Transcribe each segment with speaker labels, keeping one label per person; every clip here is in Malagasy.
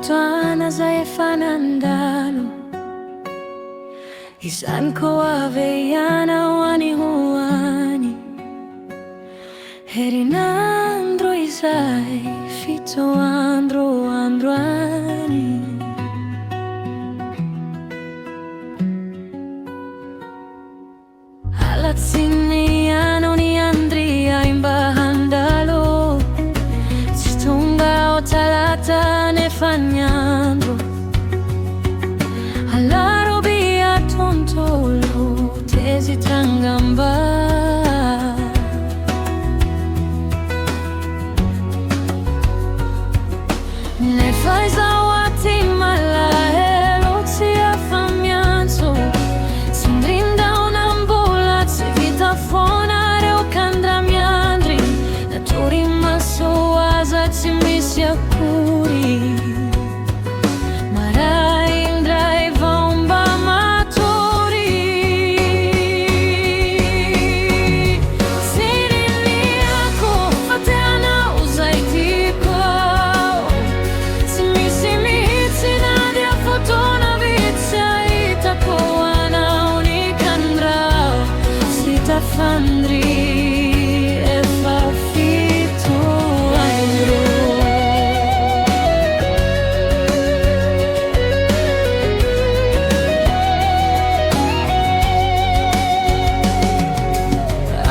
Speaker 1: toana zay efa nandalo. Izany koa aveiana ho any hoany. Herinandro izay fito andro androany. Alatsiny ano ny Andria mba handalo. Tsy tonga ao talata nefa ny andro. Alarobia tontolo tezi trangamba. Nefa izaho aty malahelo tsy afa-miantso. Tsy mirindra onam-bola tsy vita foana reo kandra-miandry. Natory maso aza tsy misy akory. Maraindray vao mba matory. Tsy niniako fa te hanao zay tiako. Tsy misy mihitsy na dia fotona vitsy ahitako anao ny kandrao. Sy tafandry efa fito andro.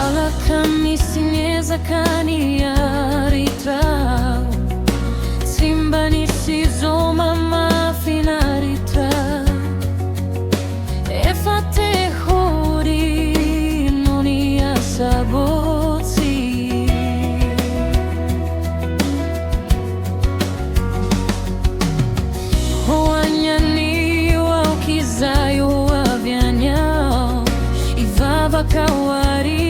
Speaker 1: Alaka misy niezaka niaritra. Tsy mba nisy zoma mahafinaritra. Efa te hory no ny asabotsy. Hoanyany aokizay ho avy any ao. Ivavaka ho ary